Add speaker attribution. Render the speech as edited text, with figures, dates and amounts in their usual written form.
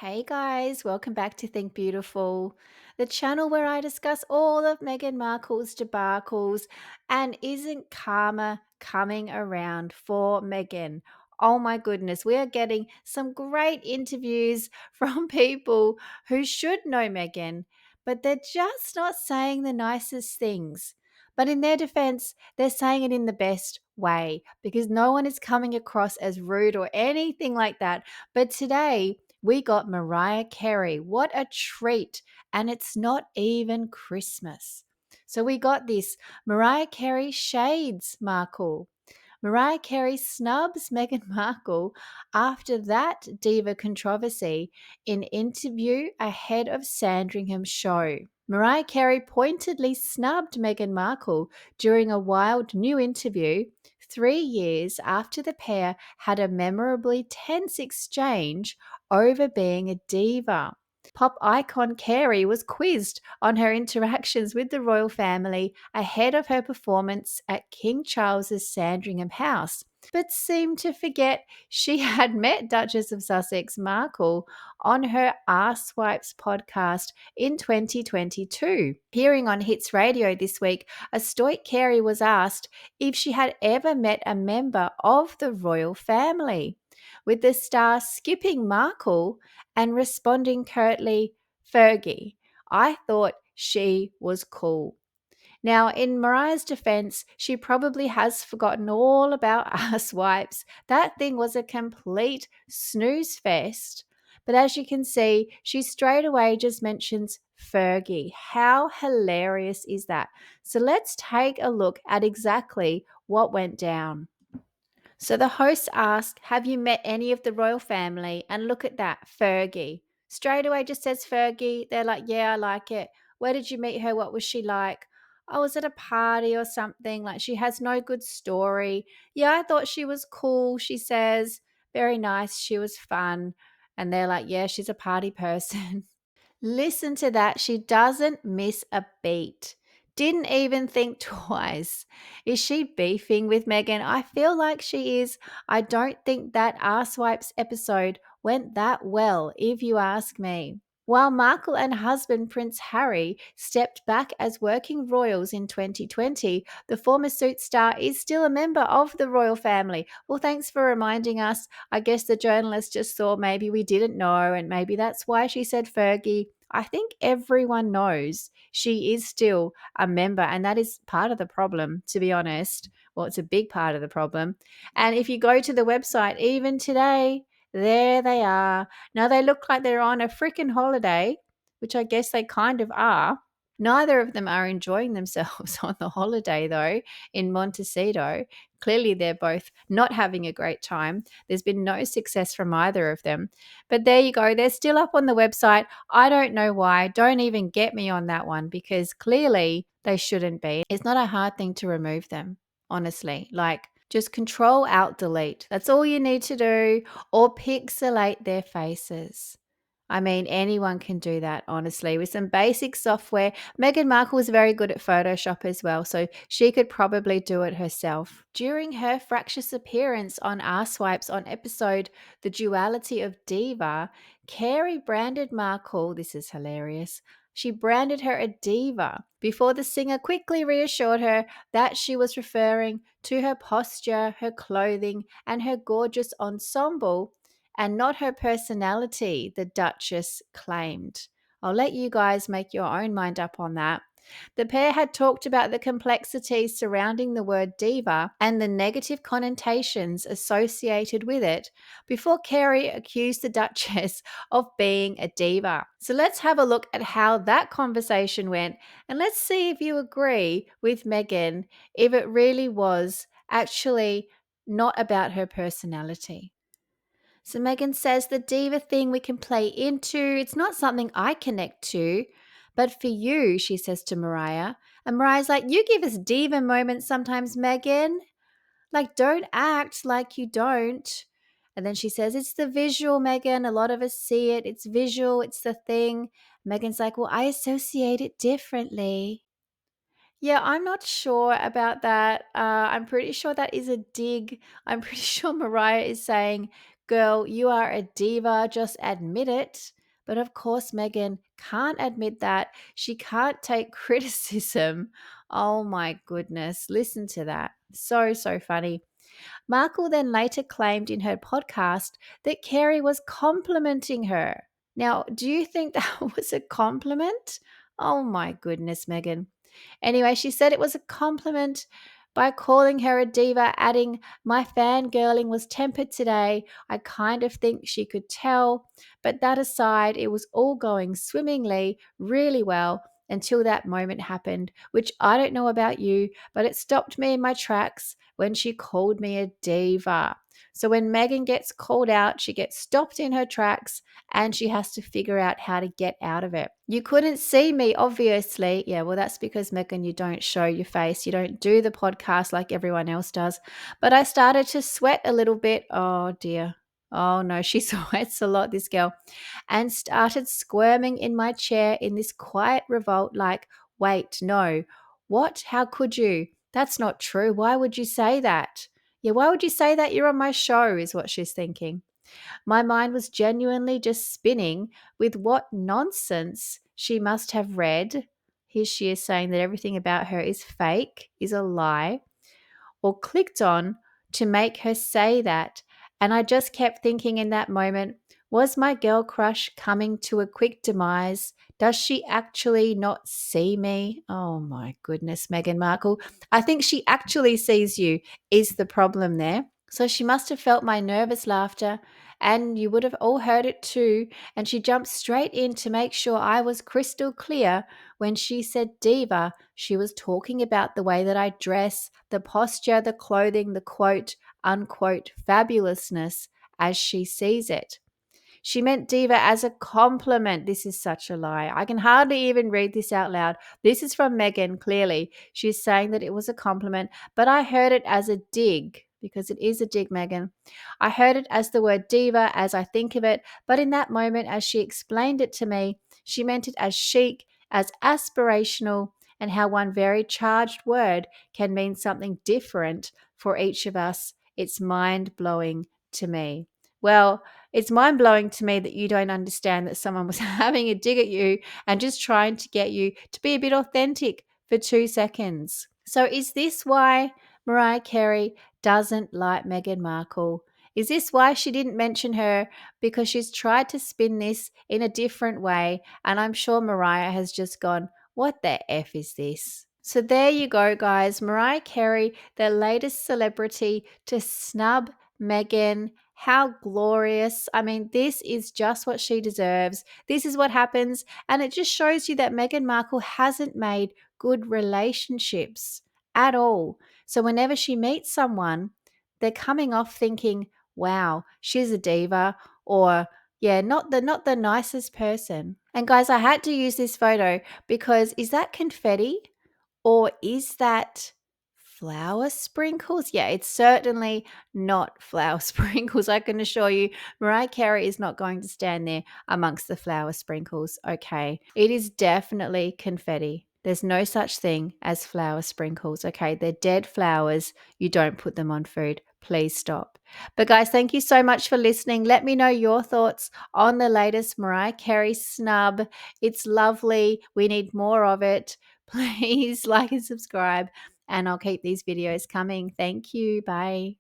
Speaker 1: Hey guys, welcome back to Think Beautiful, the channel where I discuss all of Meghan Markle's debacles and isn't karma coming around for Meghan? Oh my goodness, we are getting some great interviews from people who should know Meghan, but they're just not saying the nicest things. But in their defense, they're saying it in the best way because no one is coming across as rude or anything like that. But today, we got Mariah Carey. What a treat. And it's not even Christmas. So we got this Mariah Carey shades, Markle. Mariah Carey snubs Meghan Markle after that Diva controversy in interview ahead of Sandringham's show. Mariah Carey pointedly snubbed Meghan Markle during a wild new interview 3 years after the pair had a memorably tense exchange over being a diva. Pop icon Carey was quizzed on her interactions with the royal family ahead of her performance at King Charles's Sandringham House, but seemed to forget she had met Duchess of Sussex Markle on her Arsewives podcast in 2022. Hearing on Hits Radio this week, a stoic Carey was asked if she had ever met a member of the royal family, with the star skipping Markle and responding curtly, Fergie. I thought she was cool. Now, in Mariah's defense, she probably has forgotten all about ass wipes. That thing was a complete snooze fest. But as you can see, she straight away just mentions Fergie. How hilarious is that? So let's take a look at exactly what went down. So the host asked, have you met any of the royal family? And look at that, Fergie. Straight away just says Fergie. They're like, yeah, I like it. Where did you meet her? What was she like? I was at a party or something. Like, she has no good story. Yeah, I thought she was cool, she says. Very nice. She was fun. And they're like, yeah, she's a party person. Listen to that. She doesn't miss a beat. Didn't even think twice. Is she beefing with Meghan? I feel like she is. I don't think that Arsewipes episode went that well, if you ask me. While Markle and husband Prince Harry stepped back as working royals in 2020, the former Suit star is still a member of the royal family. Well, thanks for reminding us. I guess the journalist just thought maybe we didn't know, and maybe that's why she said Fergie. I think everyone knows she is still a member, and that is part of the problem, to be honest. Well, it's a big part of the problem. And if you go to the website, even today, there they are. Now they look like they're on a freaking holiday, which I guess they kind of are. Neither of them are enjoying themselves on the holiday, though, in Montecito. Clearly, they're both not having a great time. There's been no success from either of them. But there you go. They're still up on the website. I don't know why. Don't even get me on that one because clearly they shouldn't be. It's not a hard thing to remove them, honestly. Like, just control alt delete. That's all you need to do, or pixelate their faces. I mean, anyone can do that, honestly, with some basic software. Meghan Markle was very good at Photoshop as well, so she could probably do it herself. During her fractious appearance on Arsewipes on episode The Duality of Diva, Carey branded Markle, this is hilarious, she branded her a diva before the singer quickly reassured her that she was referring to her posture, her clothing, and her gorgeous ensemble and not her personality, the Duchess claimed. I'll let you guys make your own mind up on that. The pair had talked about the complexities surrounding the word diva and the negative connotations associated with it before Carey accused the Duchess of being a diva. So let's have a look at how that conversation went and let's see if you agree with Meghan if it really was actually not about her personality. So Megan says the diva thing we can play into. It's not something I connect to. But for you, she says to Mariah. And Mariah's like, you give us diva moments sometimes, Megan. Like, don't act like you don't. And then she says, it's the visual, Megan. A lot of us see it. It's visual. It's the thing. Megan's like, well, I associate it differently. Yeah, I'm not sure about that. I'm pretty sure that is a dig. I'm pretty sure Mariah is saying Girl, you are a diva, just admit it. But of course, Meghan can't admit that. She can't take criticism. Oh my goodness, listen to that. So funny. Markle then later claimed in her podcast that Carey was complimenting her. Now, do you think that was a compliment? Oh my goodness, Meghan. Anyway, she said it was a compliment by calling her a diva, adding, "My fangirling was tempered today. I kind of think she could tell. But that aside, it was all going swimmingly, really well, until that moment happened, which I don't know about you, but it stopped me in my tracks when she called me a diva." So when Meghan gets called out, she gets stopped in her tracks and she has to figure out how to get out of it. You couldn't see me, obviously. Yeah, well, that's because, Meghan, you don't show your face. You don't do the podcast like everyone else does. But I started to sweat a little bit. Oh, dear. Oh, no, she sweats a lot, this girl. And started squirming in my chair in this quiet revolt, like, wait, no. What? How could you? That's not true. Why would you say that? Yeah, why would you say that? You're on my show, is what she's thinking. My mind was genuinely just spinning with what nonsense she must have read. Here she is saying that everything about her is fake, is a lie, or clicked on to make her say that. And I just kept thinking in that moment, was my girl crush coming to a quick demise? Does she actually not see me? Oh my goodness, Meghan Markle. I think she actually sees you, is the problem there. So she must have felt my nervous laughter, and you would have all heard it too. And she jumped straight in to make sure I was crystal clear. When she said diva, she was talking about the way that I dress, the posture, the clothing, the quote, unquote, fabulousness as she sees it. She meant diva as a compliment. This is such a lie. I can hardly even read this out loud. This is from Meghan, clearly. She's saying that it was a compliment, but I heard it as a dig, because it is a dig, Meghan. I heard it as the word diva as I think of it, but in that moment, as she explained it to me, she meant it as chic, as aspirational, and how one very charged word can mean something different for each of us. It's mind blowing to me. Well, it's mind blowing to me that you don't understand that someone was having a dig at you and just trying to get you to be a bit authentic for 2 seconds. So, is this why Mariah Carey doesn't like Meghan Markle? Is this why she didn't mention her? Because she's tried to spin this in a different way. And I'm sure Mariah has just gone, what the F is this? So there you go, guys. Mariah Carey, the latest celebrity to snub Meghan. How glorious. I mean, this is just what she deserves. This is what happens. And it just shows you that Meghan Markle hasn't made good relationships at all. So whenever she meets someone, they're coming off thinking, wow, she's a diva, or yeah, not the nicest person. And guys, I had to use this photo because is that confetti? Or is that flower sprinkles? Yeah, it's certainly not flower sprinkles. I can assure you, Mariah Carey is not going to stand there amongst the flower sprinkles. Okay, it is definitely confetti. There's no such thing as flower sprinkles. Okay, they're dead flowers. You don't put them on food. Please stop. But guys, thank you so much for listening. Let me know your thoughts on the latest Mariah Carey snub. It's lovely. We need more of it. Please like and subscribe, and I'll keep these videos coming. Thank you. Bye.